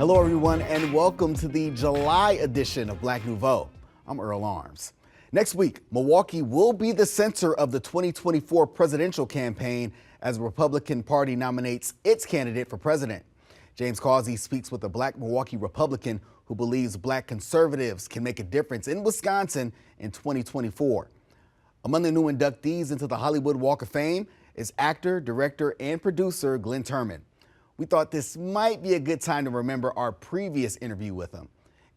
Hello, everyone, and welcome to the July edition of Black Nouveau. I'm Earl Arms. Next week, Milwaukee will be the center of the 2024 presidential campaign as the Republican Party nominates its candidate for president. James Causey speaks with a Black Milwaukee Republican who believes Black conservatives can make a difference in Wisconsin in 2024. Among the new inductees into the Hollywood Walk of Fame is actor, director, and producer Glynn Turman. We thought this might be a good time to remember our previous interview with him.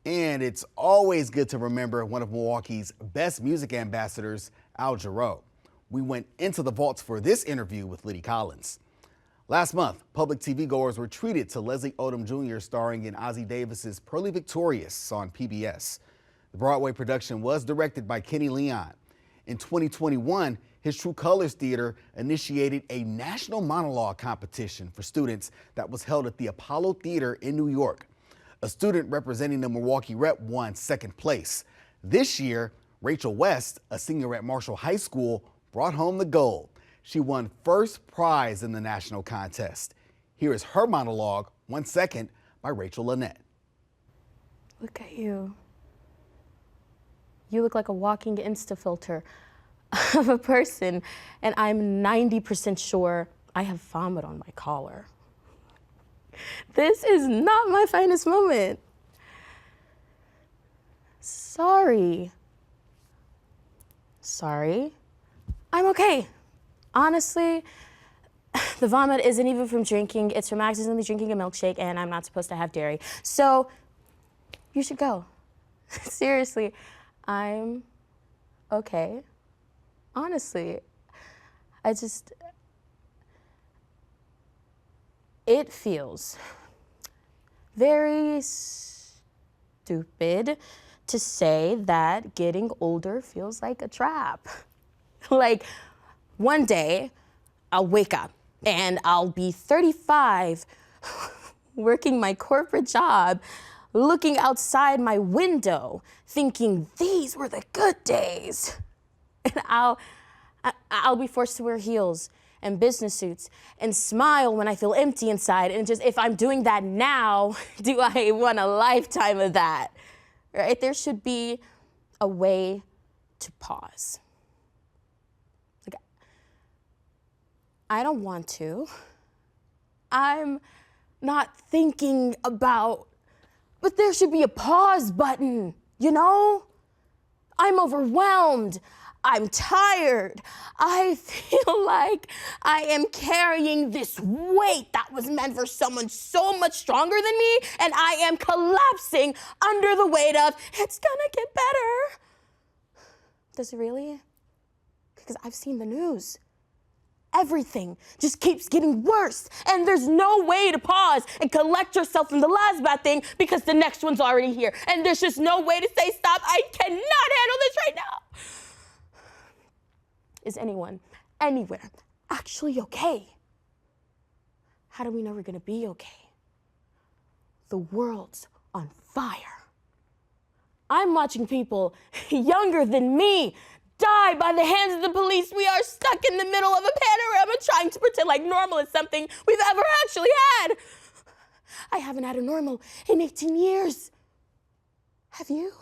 And it's always good to remember one of Milwaukee's best music ambassadors, Jarreau. We went into the vaults for this interview with Liddie Collins. Last month, public TV goers were treated to Leslie Odom Jr. starring in Ossie Davis's Purlie Victorious on PBS. The Broadway production was directed by Kenny Leon. In 2021, his True Colors Theater initiated a national monologue competition for students that was held at the Apollo Theater in New York. A student representing the Milwaukee Rep won second place. This year, Raichel West, a senior at Marshall High School, brought home the gold. She won first prize in the national contest. Here is her monologue, 1 second, by Rachel Lynette. Look at you. You look like a walking Insta filter of a person, and I'm 90% sure I have vomit on my collar. This is not my finest moment. Sorry. I'm okay. Honestly, the vomit isn't even from drinking. It's from accidentally drinking a milkshake, and I'm not supposed to have dairy. So you should go. Seriously, I'm okay. Honestly, it feels very stupid to say that getting older feels like a trap. Like, one day I'll wake up and I'll be 35, working my corporate job, looking outside my window, thinking these were the good days. And I'll be forced to wear heels and business suits and smile when I feel empty inside. And just, if I'm doing that now, do I want a lifetime of that? Right? There should be a way to pause. Like, I don't want to. I'm not thinking about, but there should be a pause button, you know? I'm overwhelmed. I'm tired. I feel like I am carrying this weight that was meant for someone so much stronger than me, and I am collapsing under the weight of, it's gonna get better. Does it really? Because I've seen the news. Everything just keeps getting worse, and there's no way to pause and collect yourself from the last bad thing because the next one's already here, and there's just no way to say stop. I cannot handle this right now. Is anyone, anywhere, actually okay? How do we know we're gonna be okay? The world's on fire. I'm watching people younger than me die by the hands of the police. We are stuck in the middle of a panorama trying to pretend like normal is something we've ever actually had. I haven't had a normal in 18 years. Have you?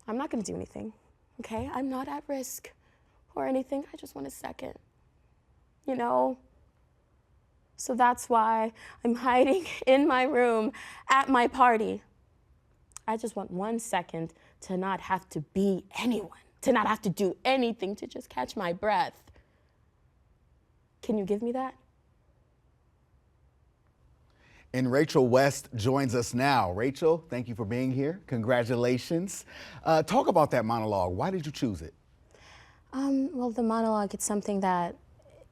I'm not gonna do anything, okay? I'm not at risk or anything. I just want a second, you know? So that's why I'm hiding in my room at my party. I just want 1 second to not have to be anyone, to not have to do anything, to just catch my breath. Can you give me that? And Raichel West joins us now. Rachel, thank you for being here. Congratulations. Talk about that monologue. Why did you choose it? Well, the monologue, it's something that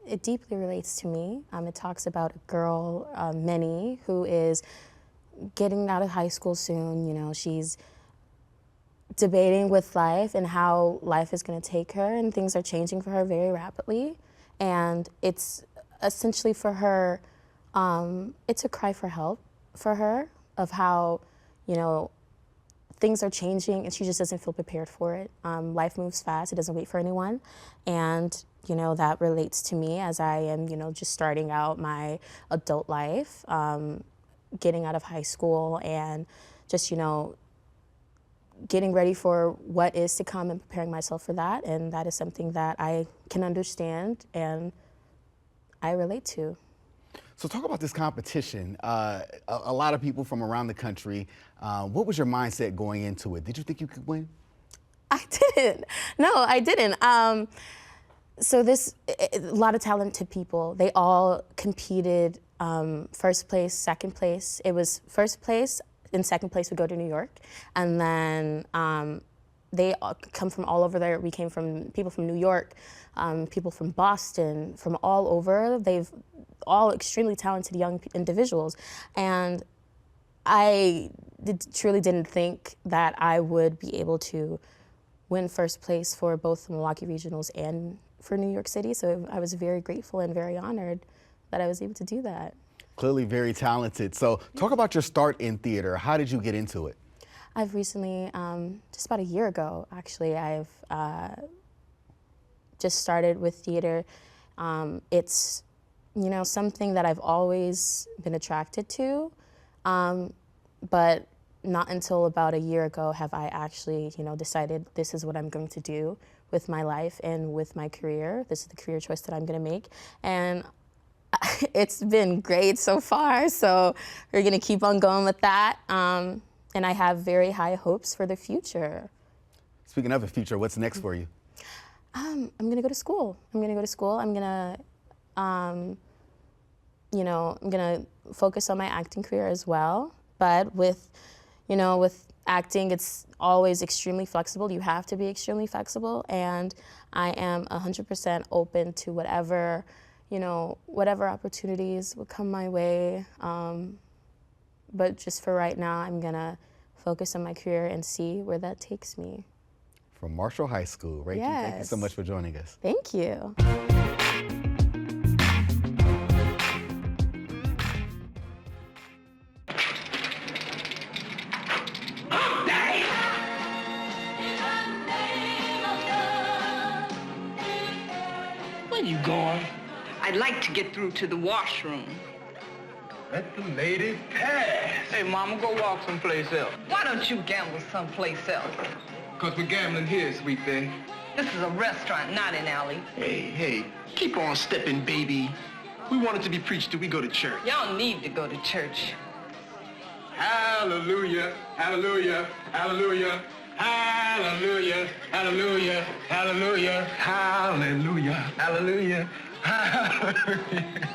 it deeply relates to me. It talks about a girl, Minnie, who is getting out of high school soon. You know, she's debating with life and how life is going to take her, and things are changing for her very rapidly. And it's essentially for her, it's a cry for help for her of how, you know, things are changing, and she just doesn't feel prepared for it. Life moves fast; it doesn't wait for anyone, and that relates to me as I am, just starting out my adult life, getting out of high school, and just getting ready for what is to come and preparing myself for that. And that is something that I can understand and I relate to. So talk about this competition. A lot of people from around the country. What was your mindset going into it? Did you think you could win? I didn't. No, I didn't. So a lot of talented people. They all competed first place, second place. It was first place and second place would go to New York. And then they all come from all over there. We came from people from New York, people from Boston, from all over. They've all extremely talented young individuals. And I truly didn't think that I would be able to win first place for both the Milwaukee Regionals and for New York City. So I was very grateful and very honored that I was able to do that. Clearly very talented. So talk about your start in theater. How did you get into it? I've recently, just about a year ago, actually, I've just started with theater. It's, something that I've always been attracted to, but not until about a year ago have I actually, decided this is what I'm going to do with my life and with my career. This is the career choice that I'm going to make. And it's been great so far, so we're going to keep on going with that. And I have very high hopes for the future. Speaking of the future, what's next for you? I'm going to go to school. I'm going to I'm going to focus on my acting career as well. But with acting, it's always extremely flexible. You have to be extremely flexible, and I am 100% open to whatever opportunities would come my way. But just for right now, I'm gonna focus on my career and see where that takes me. From Marshall High School, Rachel, yes. Thank you so much for joining us. Thank you. Where you going? I'd like to get through to the washroom. Let the lady pass. Hey, Mama, go walk someplace else. Why don't you gamble someplace else? Because we're gambling here, sweet thing. This is a restaurant, not an alley. Hey, keep on stepping, baby. We wanted to be preached till we go to church. Y'all need to go to church. Hallelujah, hallelujah, hallelujah, hallelujah, hallelujah, hallelujah, hallelujah, hallelujah, hallelujah.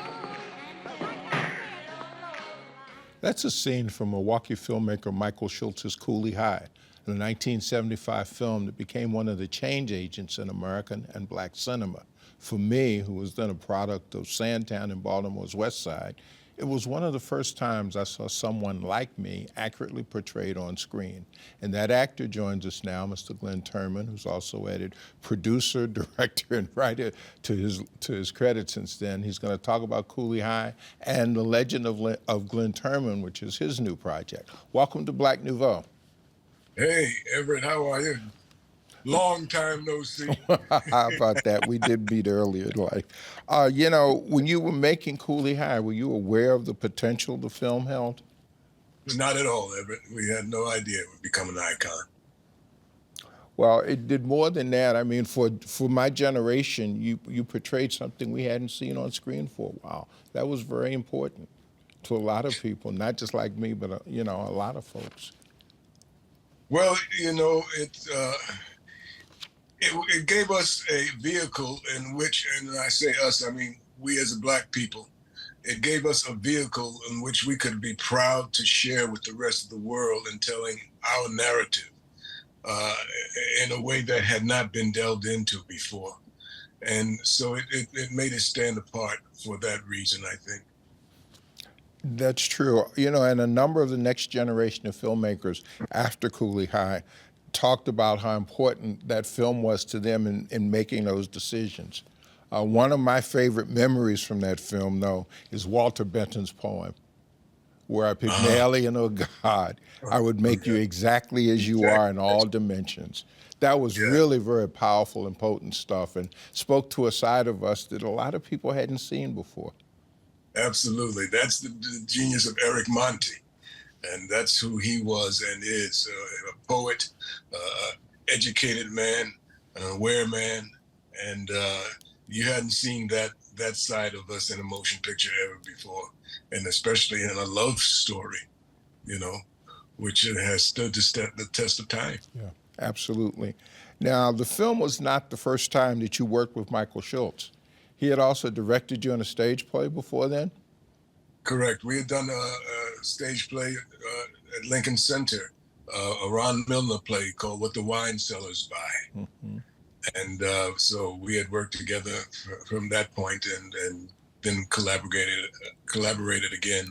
That's a scene from Milwaukee filmmaker Michael Schultz's Coolie High, a 1975 film that became one of the change agents in American and black cinema. For me, who was then a product of Sandtown in Baltimore's West Side, it was one of the first times I saw someone like me accurately portrayed on screen. And that actor joins us now, Mr. Glynn Turman, who's also added producer, director, and writer to his credit since then. He's going to talk about Coolie High and The Legend of Glynn Turman, which is his new project. Welcome to Black Nouveau. Hey, Everett, how are you? Long time no see. How about that? We did meet earlier in life. When you were making Coolie High, were you aware of the potential the film held? Not at all, Everett. We had no idea it would become an icon. Well, it did more than that. I mean, for my generation, you portrayed something we hadn't seen on screen for a while. That was very important to a lot of people, not just like me, but a lot of folks. Well, it gave us a vehicle in which, and when I say us, I mean we as a black people, it gave us a vehicle in which we could be proud to share with the rest of the world in telling our narrative in a way that had not been delved into before. And so it made it stand apart for that reason, I think. That's true. And a number of the next generation of filmmakers after Coolie High talked about how important that film was to them in making those decisions. One of my favorite memories from that film, though, is Walter Benton's poem, were a Pygmalion or God, I would make you exactly as you are in all dimensions. That was really very powerful and potent stuff, and spoke to a side of us that a lot of people hadn't seen before. Absolutely. That's the genius of Eric Monti. And that's who he was and is, a poet, educated man, an aware man. And you hadn't seen that side of us in a motion picture ever before. And especially in a love story, you know, which has stood the test of time. Yeah, absolutely. Now, the film was not the first time that you worked with Michael Schultz. He had also directed you in a stage play before then? Correct. We had done a stage play at Lincoln Center, a Ron Milner play called What the Wine Cellars Buy. Mm-hmm. And so we had worked together from that point, and then collaborated again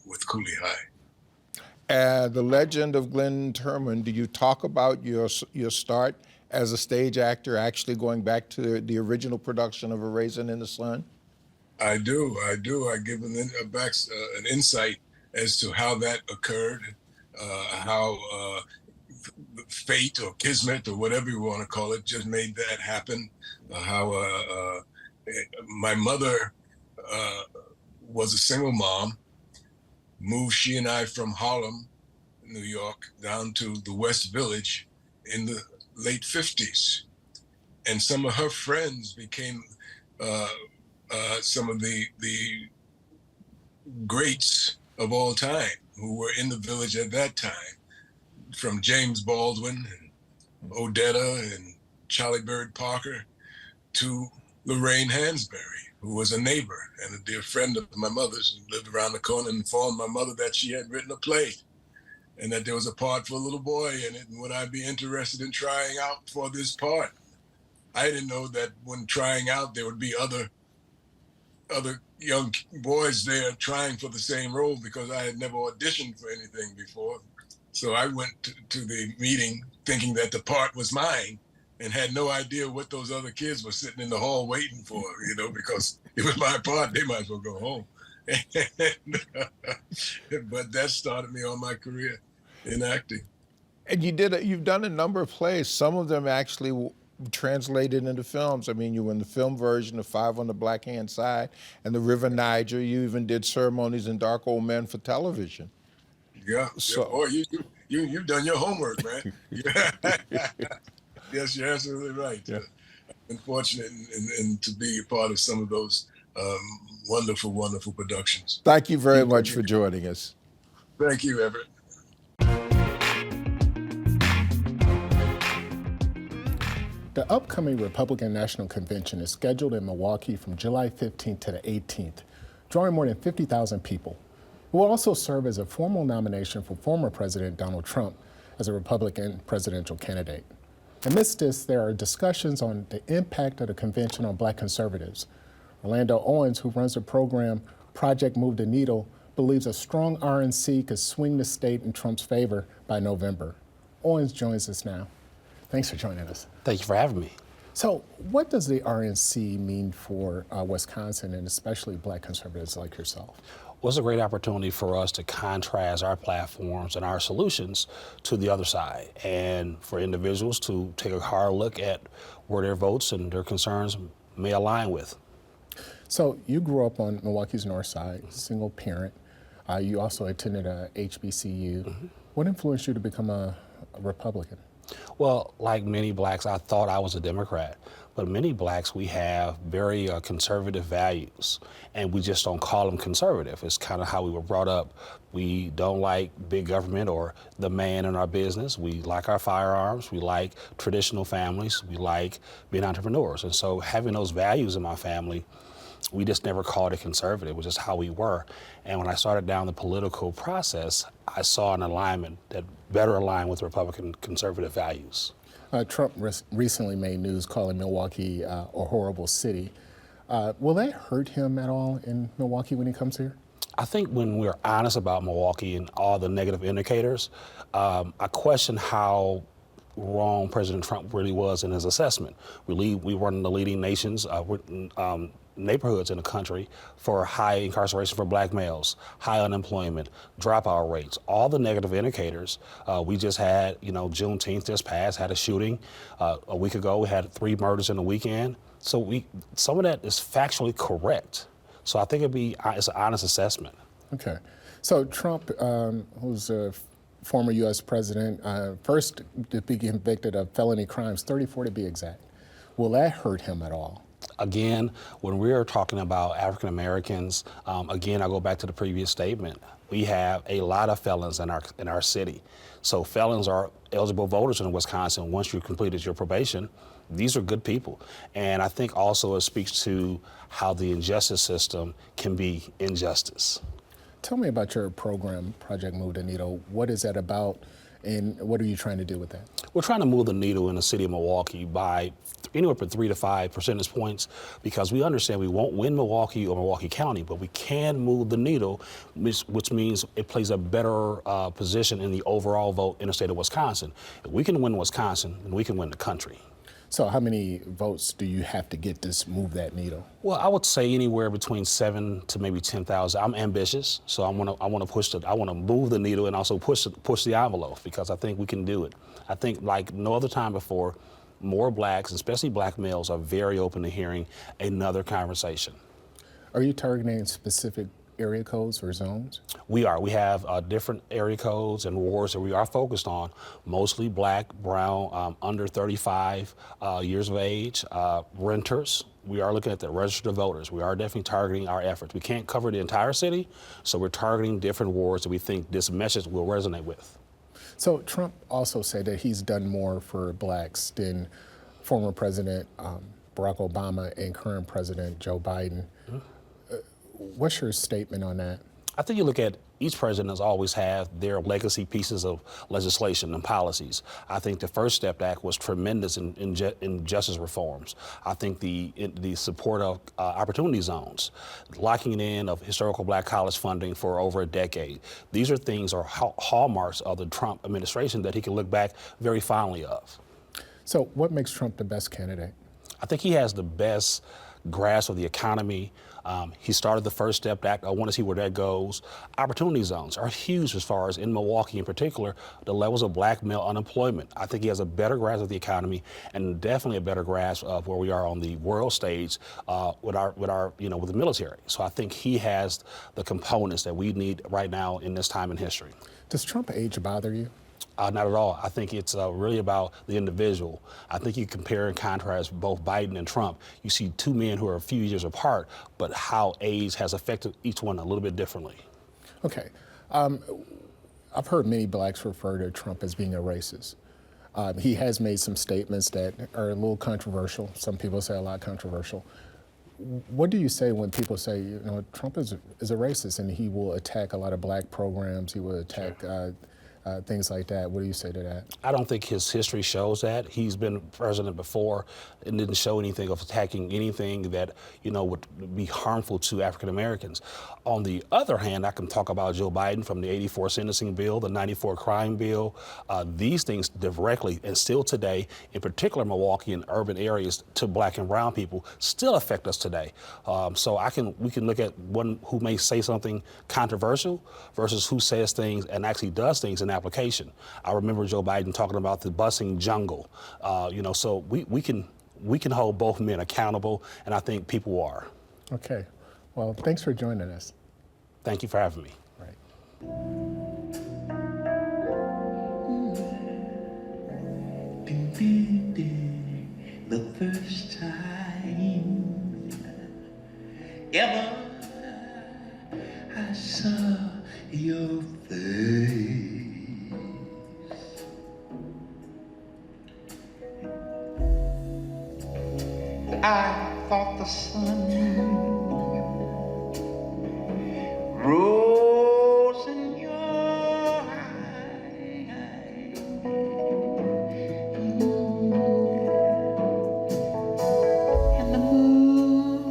with Coolie High. The legend of Glynn Turman, do you talk about your start as a stage actor, actually going back to the original production of A Raisin in the Sun? I do. I give an insight as to how that occurred, how fate or kismet or whatever you want to call it just made that happen. How my mother was a single mom, moved she and I from Harlem, New York, down to the West Village in the late 50s. And some of her friends became some of the greats of all time who were in the village at that time, from James Baldwin and Odetta and Charlie Bird Parker to Lorraine Hansberry, who was a neighbor and a dear friend of my mother's, who lived around the corner, and informed my mother that she had written a play and that there was a part for a little boy in it, and would I be interested in trying out for this part? I didn't know that when trying out, there would be other young boys there trying for the same role, because I had never auditioned for anything before. So I went to the meeting thinking that the part was mine and had no idea what those other kids were sitting in the hall waiting for, you know, because it was my part, they might as well go home. But that started me on my career in acting. And you've done a number of plays, some of them actually translated into films. I mean, you were in the film version of Five on the Black Hand Side and The River Niger. You even did Ceremonies in Dark Old Men for television. Yeah. So, Boy, you've done your homework, man. Yes, you're absolutely right. Yeah. I've been fortunate and to be a part of some of those wonderful, wonderful productions. Thank you very much for joining us. Thank you, Everett. The upcoming Republican National Convention is scheduled in Milwaukee from July 15th to the 18th, drawing more than 50,000 people. It will also serve as a formal nomination for former President Donald Trump as a Republican presidential candidate. Amidst this, there are discussions on the impact of the convention on Black conservatives. Orlando Owens, who runs the program Project Move the Needle, believes a strong RNC could swing the state in Trump's favor by November. Owens joins us now. Thanks for joining us. Thank you for having me. So what does the RNC mean for Wisconsin and especially Black conservatives like yourself? Well, it's a great opportunity for us to contrast our platforms and our solutions to the other side, and for individuals to take a hard look at where their votes and their concerns may align with. So you grew up on Milwaukee's north side, single parent. You also attended a HBCU. Mm-hmm. What influenced you to become a Republican? Well, like many Blacks, I thought I was a Democrat. But many Blacks, we have very conservative values, and we just don't call them conservative. It's kind of how we were brought up. We don't like big government or the man in our business. We like our firearms. We like traditional families. We like being entrepreneurs. And so having those values in my family, we just never called it conservative. It was just how we were. And when I started down the political process, I saw an alignment that better aligned with Republican conservative values. Trump recently made news calling Milwaukee a horrible city. Will that hurt him at all in Milwaukee when he comes here? I think when we're honest about Milwaukee and all the negative indicators, I question how wrong President Trump really was in his assessment. We were one of the leading nations neighborhoods in the country for high incarceration for black males, high unemployment, dropout rates, all the negative indicators. We just had, Juneteenth just passed, had a shooting. A week ago, we had 3 murders in a weekend. So some of that is factually correct. So I think it's an honest assessment. Okay. So Trump, who's a former U.S. president, first to be convicted of felony crimes, 34 to be exact. Will that hurt him at all? Again, when we're talking about African Americans, again, I go back to the previous statement. We have a lot of felons in our city. So felons are eligible voters in Wisconsin once you've completed your probation. These are good people. And I think also it speaks to how the injustice system can be injustice. Tell me about your program, Project Move the Needle. What is that about, and what are you trying to do with that? We're trying to move the needle in the city of Milwaukee by anywhere from 3 to 5 percentage points, because we understand we won't win Milwaukee or Milwaukee County, but we can move the needle, which means it plays a better position in the overall vote in the state of Wisconsin. If we can win Wisconsin, then we can win the country. So how many votes do you have to get to move that needle? Well, I would say anywhere between 7 to maybe 10,000. I'm ambitious, so I want to move the needle and also push the envelope, because I think we can do it. I think like no other time before, more blacks, especially black males, are very open to hearing another conversation. Are you targeting specific area codes or zones? We are. We have different area codes and wards that we are focused on, mostly black, brown, under 35 years of age, renters. We are looking at the registered voters. We are definitely targeting our efforts. We can't cover the entire city, so we're targeting different wards that we think this message will resonate with. So Trump also said that he's done more for blacks than former President Barack Obama and current President Joe Biden. Mm-hmm. What's your statement on that? I think you look at each president has always had their legacy pieces of legislation and policies. I think the First Step Act was tremendous in justice reforms. I think the support of opportunity zones, locking in of historical black college funding for over a decade. These are things, or hallmarks of the Trump administration that he can look back very fondly of. So what makes Trump the best candidate? I think he has the best grasp of the economy. He started the First Step Act. I want to see where that goes. Opportunity zones are huge as far as in Milwaukee in particular, the levels of black male unemployment. I think he has a better grasp of the economy and definitely a better grasp of where we are on the world stage with the military. So I think he has the components that we need right now in this time in history. Does Trump age bother you? Not at all. I think it's really about the individual. I think you compare and contrast both Biden and Trump. You see 2 men who are a few years apart, but how age has affected each one a little bit differently. Okay. I've heard many blacks refer to Trump as being a racist. He has made some statements that are a little controversial. Some people say a lot controversial. What do you say when people say, Trump is a racist and he will attack a lot of black programs, he will attack things like that? What do you say to that? I don't think his history shows that. He's been president before and didn't show anything of attacking anything that, would be harmful to African Americans. On the other hand, I can talk about Joe Biden from the 84 sentencing bill, the 94 crime bill. These things directly, and still today, in particular Milwaukee and urban areas to black and brown people, still affect us today. So we can look at one who may say something controversial versus who says things and actually does things in application. I remember Joe Biden talking about the busing jungle. So we can hold both men accountable, and I think people are. Okay. Well, thanks for joining us. Thank you for having me. Right. The first time ever I saw your face, I thought the sun rose in your eyes, and the moon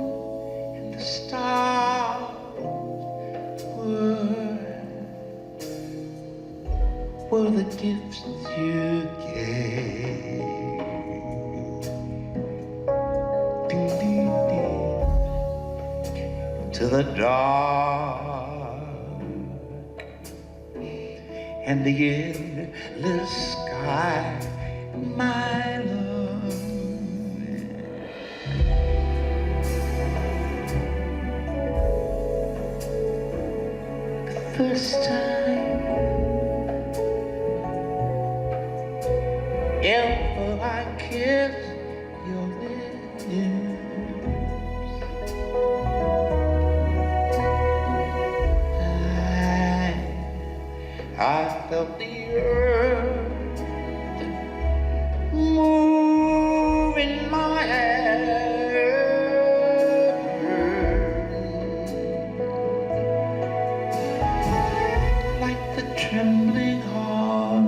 and the stars were the gifts you gave. to the dark and the endless sky, my love. The first time ever I kissed your lips, I felt the earth move in my hand, like the trembling heart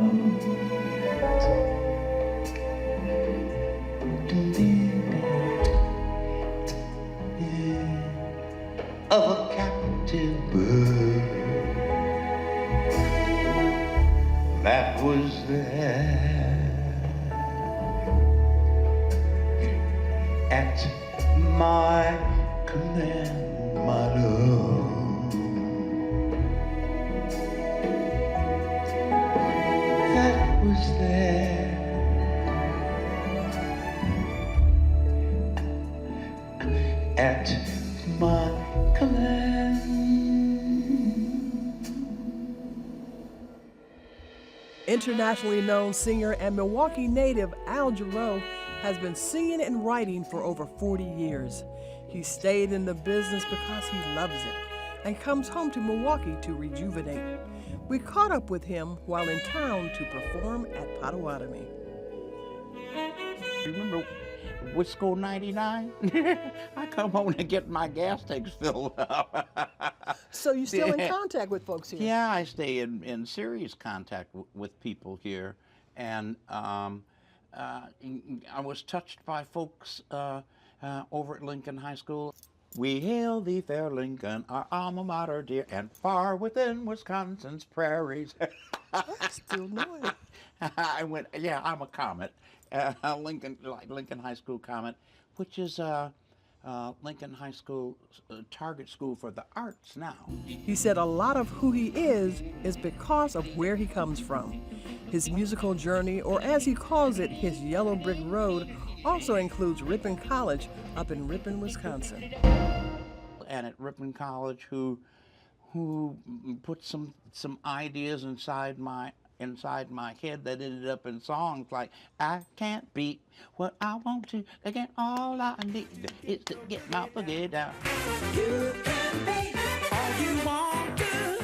of a captive bird that was there at my command, my love. That was there at my command. Internationally known singer and Milwaukee native Jarreau has been singing and writing for over 40 years. He stayed in the business because he loves it and comes home to Milwaukee to rejuvenate. We caught up with him while in town to perform at Potawatomi. Remember Wisco 99? I come home to get my gas tanks filled up. So you're still in contact with folks here? Yeah, I stay in serious contact with people here. And I was touched by folks over at Lincoln High School. We hail thee, fair Lincoln, our alma mater dear, and far within Wisconsin's prairies. I still know it. I went, yeah, I'm a comet. Lincoln High School Comet, which is Lincoln High School target school for the arts now. He said a lot of who he is because of where he comes from. His musical journey, or as he calls it, his yellow brick road, also includes Ripon College up in Ripon, Wisconsin. And at Ripon College, who put some ideas inside my head that ended up in songs like, I can't beat what I want to, again, all I need is to get my boogie down. You can be all you want to,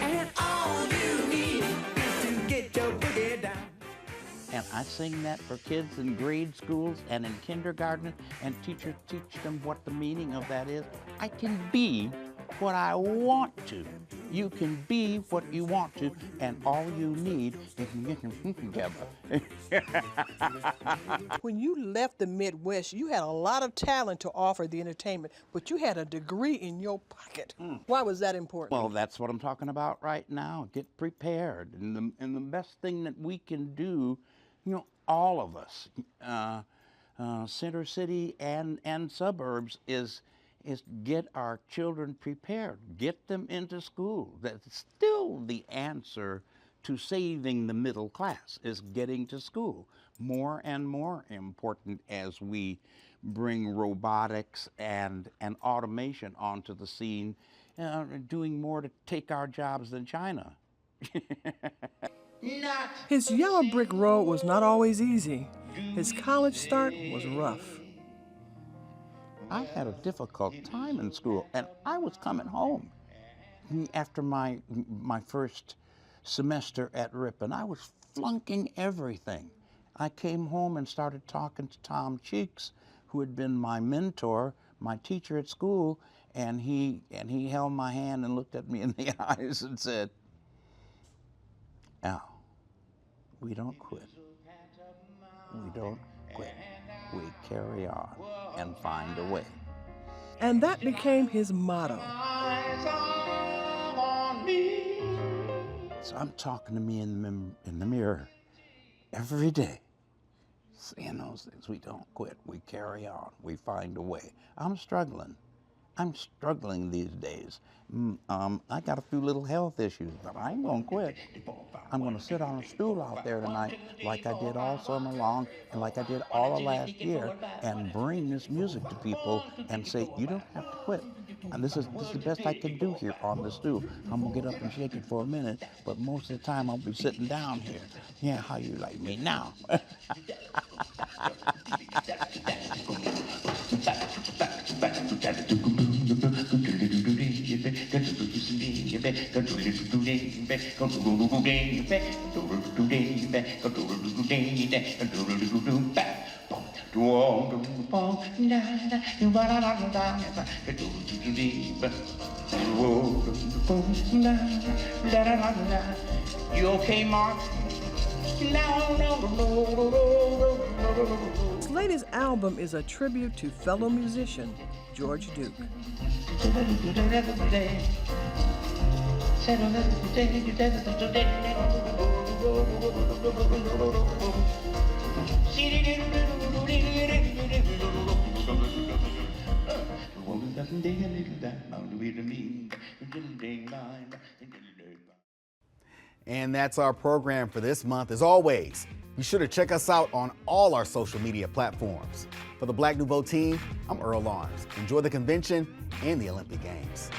and all you need is to get your boogie down. And I sing that for kids in grade schools and in kindergarten, and teachers teach them what the meaning of that is. I can be what I want to. You can be what you want to, and all you need is to get them together. When you left the Midwest, you had a lot of talent to offer the entertainment, but you had a degree in your pocket. Why was that important? Well, that's what I'm talking about right now. Get prepared. And the best thing that we can do, all of us, Center City and suburbs, is get our children prepared, get them into school. That's still the answer to saving the middle class, is getting to school. More and more important as we bring robotics and automation onto the scene, doing more to take our jobs than China. His yellow brick road was not always easy. His college start was rough. I had a difficult time in school, and I was coming home after my first semester at Ripon. I was flunking everything. I came home and started talking to Tom Cheeks, who had been my mentor, my teacher at school, and he held my hand and looked at me in the eyes and said, Al, we don't quit. We don't quit. We carry on and find a way. And that became his motto. So I'm talking to me in the mirror every day, saying those things. We don't quit. We carry on. We find a way. I'm struggling. I'm struggling these days. I got a few little health issues, but I ain't gonna quit. I'm gonna sit on a stool out there tonight like I did all summer long and like I did all of last year and bring this music to people and say, you don't have to quit. And this is the best I can do here on the stool. I'm gonna get up and shake it for a minute, but most of the time I'll be sitting down here. Yeah, how you like me now? You okay, Mark? His latest album is a tribute to fellow musician George Duke. And that's our program for this month. As always, be sure to check us out on all our social media platforms. For the Black Nouveau team, I'm Earl Arms. Enjoy the convention and the Olympic Games.